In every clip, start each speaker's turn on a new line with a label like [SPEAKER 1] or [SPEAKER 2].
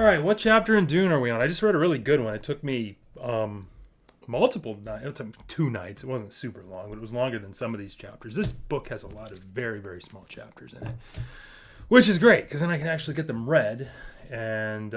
[SPEAKER 1] right, what chapter in Dune are we on? I just read a really good one. It took me multiple nights. It took me 2 nights. It wasn't super long, but it was longer than some of these chapters. This book has a lot of very, very small chapters in it, which is great because then I can actually get them read and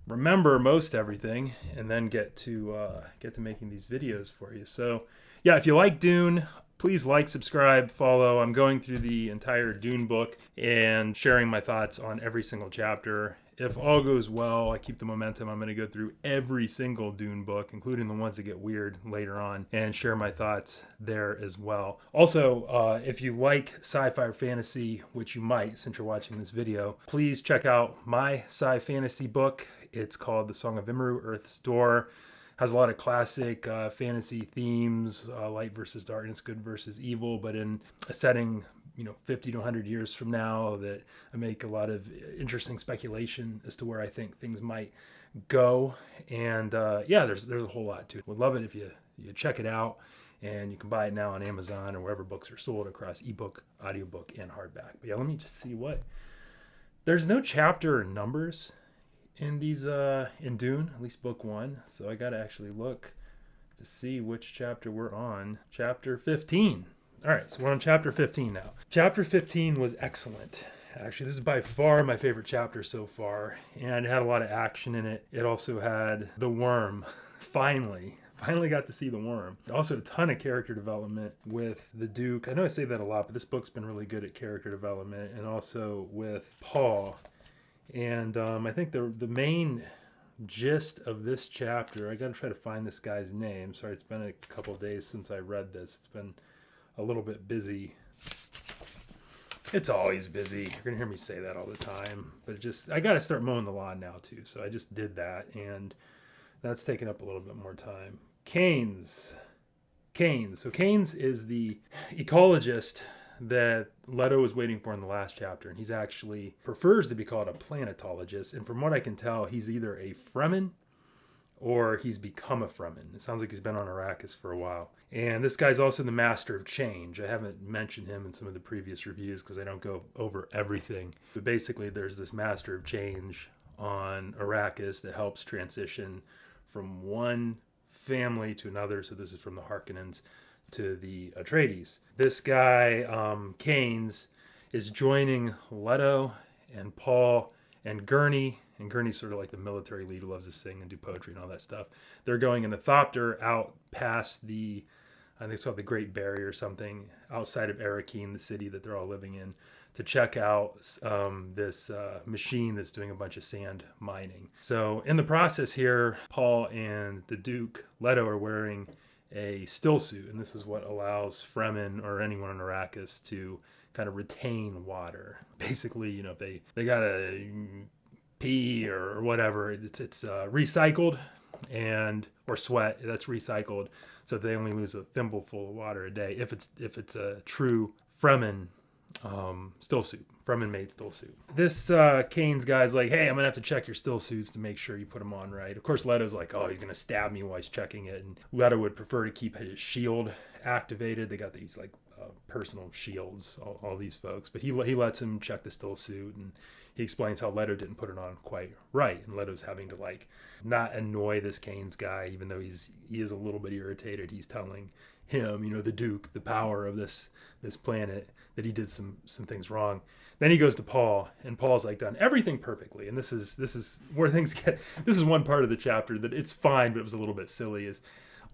[SPEAKER 1] remember most everything, and then get to making these videos for you. So, yeah, if you like Dune, please like, subscribe, follow. I'm going through the entire Dune book and sharing my thoughts on every single chapter. If all goes well, I keep the momentum, I'm going to go through every single Dune book, including the ones that get weird later on, and share my thoughts there as well. Also, if you like sci-fi or fantasy, which you might since you're watching this video, please check out my sci-fantasy book. It's called The Song of Imru, Earth's Door. Has a lot of classic fantasy themes, light versus darkness, good versus evil, but in a setting 50 to 100 years from now. That I make a lot of interesting speculation as to where I think things might go. And there's a whole lot to it. Would love it if you check it out. And you can buy it now on Amazon or wherever books are sold across ebook, audiobook, and hardback. But yeah, let me just see there's no chapter numbers in these in Dune, at least book 1. So I gotta actually look to see which chapter we're on. Chapter 15. All right, so we're on chapter 15 now. Chapter 15 was excellent. Actually, this is by far my favorite chapter so far, and it had a lot of action in it. It also had the worm. Finally got to see the worm. Also, a ton of character development with the Duke. I know I say that a lot, but this book's been really good at character development, and also with Paul. And I think the main gist of this chapter, I got to try to find this guy's name. Sorry, it's been a couple of days since I read this. It's been a little bit busy. It's always busy. You're going to hear me say that all the time. But I got to start mowing the lawn now, too. So I just did that, and that's taken up a little bit more time. Keynes. So Keynes is the ecologist that Leto was waiting for in the last chapter, and he's actually prefers to be called a planetologist. And from what I can tell, he's either a Fremen or he's become a Fremen. It sounds like he's been on Arrakis for a while. And this guy's also the master of change. I haven't mentioned him in some of the previous reviews because I don't go over everything. But basically, there's this master of change on Arrakis that helps transition from one family to another. So this is from the Harkonnens to the Atreides. This guy, Keynes, is joining Leto and Paul and Gurney. And Gurney's sort of like the military lead who loves to sing and do poetry and all that stuff. They're going in the Thopter out past I think it's called the Great Barrier or something, outside of Arrakeen, the city that they're all living in, to check out this machine that's doing a bunch of sand mining. So in the process here, Paul and the Duke, Leto, are wearing a still suit, and this is what allows Fremen or anyone on Arrakis to kind of retain water. Basically, if they gotta pee or whatever, it's recycled, or sweat that's recycled, so they only lose a thimbleful of water a day if it's a true Fremen still suit, Fremen made still suit. This Keynes guy's like, hey, I'm gonna have to check your still suits to make sure you put them on right. Of course, Leto's like, oh, he's gonna stab me while he's checking it, and Leto would prefer to keep his shield activated. They got these personal shields, all these folks, but he lets him check the still suit, and he explains how Leto didn't put it on quite right, and Leto's having to not annoy this Keynes guy, even though he is a little bit irritated. He's telling him, the Duke, the power of this planet, that he did some things wrong. Then he goes to Paul, and Paul's done everything perfectly. And this is where things get. This is one part of the chapter that it's fine, but it was a little bit silly. Is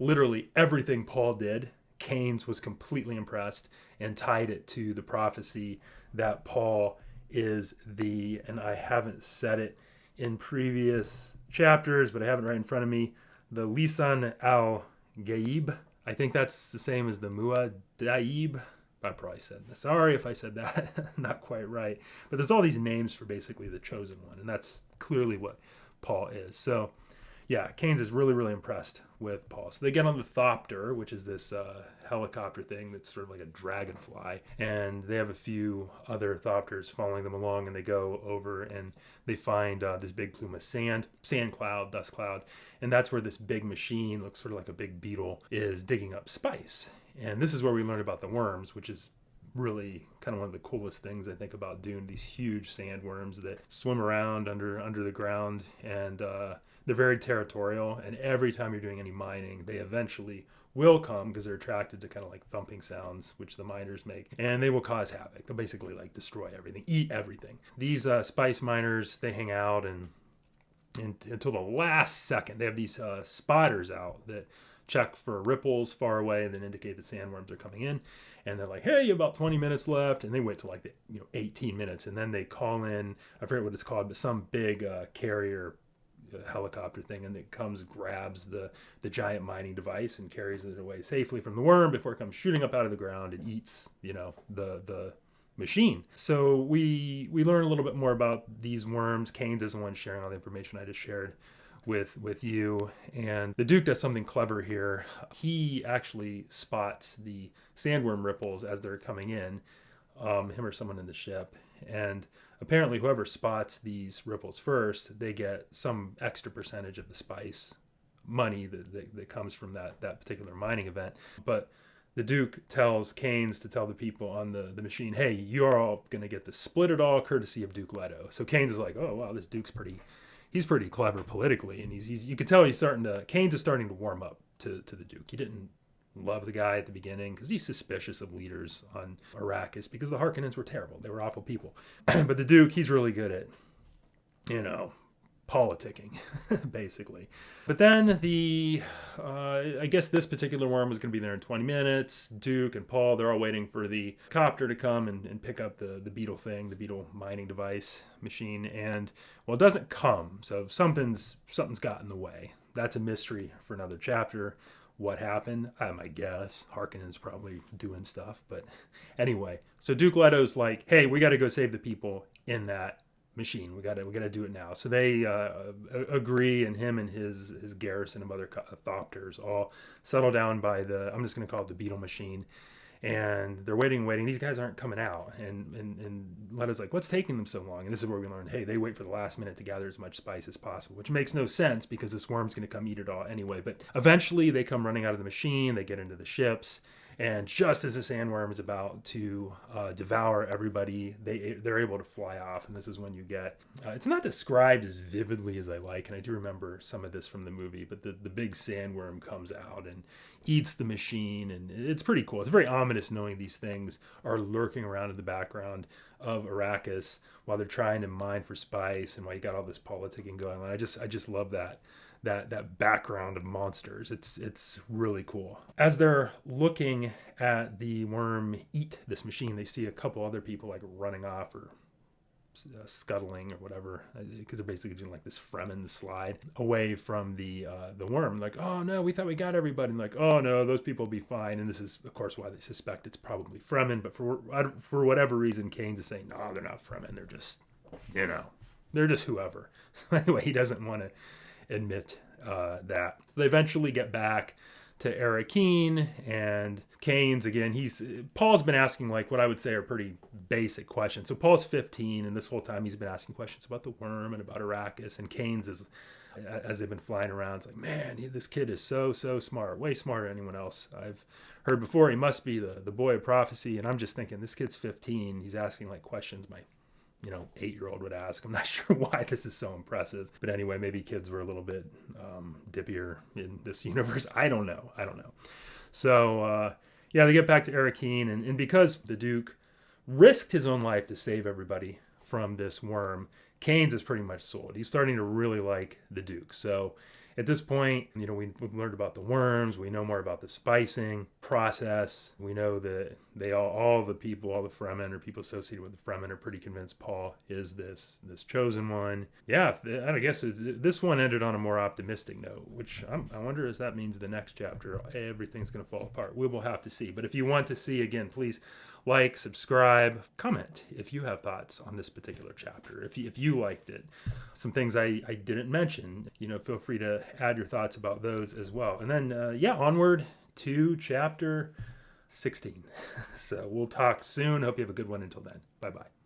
[SPEAKER 1] literally everything Paul did, Keynes was completely impressed and tied it to the prophecy that Paul is and I haven't said it in previous chapters, but I have it right in front of me, the Lisan al-Gaib. I think that's the same as the Muad'Dib. I probably said that. Sorry if I said that not quite right. But there's all these names for basically the chosen one, and that's clearly what Paul is. So yeah, Keynes is really, really impressed with Paul. So they get on the Thopter, which is this helicopter thing that's sort of like a dragonfly. And they have a few other Thopters following them along, and they go over and they find this big plume of sand cloud, dust cloud. And that's where this big machine, looks sort of like a big beetle, is digging up spice. And this is where we learn about the worms, which is really kind of one of the coolest things I think about Dune. These huge sandworms that swim around under the ground, and they're very territorial. And every time you're doing any mining, they eventually will come because they're attracted to kind of like thumping sounds which the miners make, and they will cause havoc. They'll basically like destroy everything, eat everything. These spice miners, they hang out and until the last second. They have these spotters out that check for ripples far away and then indicate that sandworms are coming in, and they're like, hey, about 20 minutes left, and they wait till like 18 minutes, and then they call in, I forget what it's called, but some big carrier helicopter thing, and it comes, grabs the giant mining device and carries it away safely from the worm before it comes shooting up out of the ground and eats the machine. So we learn a little bit more about these worms. Kane's is the one sharing all the information I just shared with you, and the Duke does something clever here. He actually spots the sandworm ripples as they're coming in, him or someone in the ship, and apparently whoever spots these ripples first, they get some extra percentage of the spice money that comes from that particular mining event. But the Duke tells Kane's to tell the people on the machine, hey, you're all going to get to split it all courtesy of Duke Leto. So Kane's is like, oh, wow, this Duke's he's pretty clever politically. And you can tell Kane's is starting to warm up to the Duke. He didn't love the guy at the beginning because he's suspicious of leaders on Arrakis because the Harkonnens were terrible. They were awful people. But the Duke, he's really good at, politicking, basically. But then I guess this particular worm was going to be there in 20 minutes. Duke and Paul, they're all waiting for the copter to come and pick up the beetle thing, the beetle mining device machine. And, well, it doesn't come. So something's got in the way. That's a mystery for another chapter. What happened? I guess Harkonnen's probably doing stuff. But anyway, so Duke Leto's like, hey, we got to go save the people in that machine. We got to do it now. So they agree, and him and his garrison of other thopters all settle down by I'm just going to call it the beetle machine. And they're waiting. These guys aren't coming out. And Leto's like, what's taking them so long? And this is where we learn, hey, they wait for the last minute to gather as much spice as possible, which makes no sense because this worm's going to come eat it all anyway. But eventually they come running out of the machine. They get into the ships. And just as the sandworm is about to devour everybody, they're able to fly off. And this is when you get, it's not described as vividly as I like, and I do remember some of this from the movie, but the big sandworm comes out and eats the machine, and it's pretty cool. It's very ominous knowing these things are lurking around in the background of Arrakis while they're trying to mine for spice, and while you got all this politicking going on. I just love that background of monsters. It's really cool. As they're looking at the worm eat this machine, they see a couple other people like running off or scuttling or whatever, because they're basically doing like this Fremen slide away from the worm. Like, oh no, we thought we got everybody. And like, oh no, those people will be fine. And this is of course why they suspect it's probably Fremen. But for whatever reason, Kane's is saying, no, they're not Fremen. They're just they're just whoever. Anyway, he doesn't want to admit that. So they eventually get back to Arrakeen, and Kane's again. Paul's been asking like what I would say are pretty basic questions. So Paul's 15, and this whole time he's been asking questions about the worm and about Arrakis. And Kane's is, as they've been flying around, it's like, man, this kid is so smart, way smarter than anyone else I've heard before. He must be the boy of prophecy. And I'm just thinking, this kid's 15. He's asking like questions my 8-year-old would ask. I'm not sure why this is so impressive. But anyway, maybe kids were a little bit dippier in this universe. I don't know. So, they get back to Arrakeen. And because the Duke risked his own life to save everybody from this worm, Kane's is pretty much sold. He's starting to really like the Duke. So at this point, we've learned about the worms. We know more about the spicing process. We know that all the Fremen or people associated with the Fremen are pretty convinced Paul is this chosen one. Yeah, I guess this one ended on a more optimistic note, which I wonder if that means the next chapter, everything's going to fall apart. We will have to see. But if you want to see, again, please like, subscribe, comment if you have thoughts on this particular chapter. If you liked it, some things I didn't mention, feel free to add your thoughts about those as well. And then, onward to chapter 16. So we'll talk soon. Hope you have a good one until then. Bye-bye.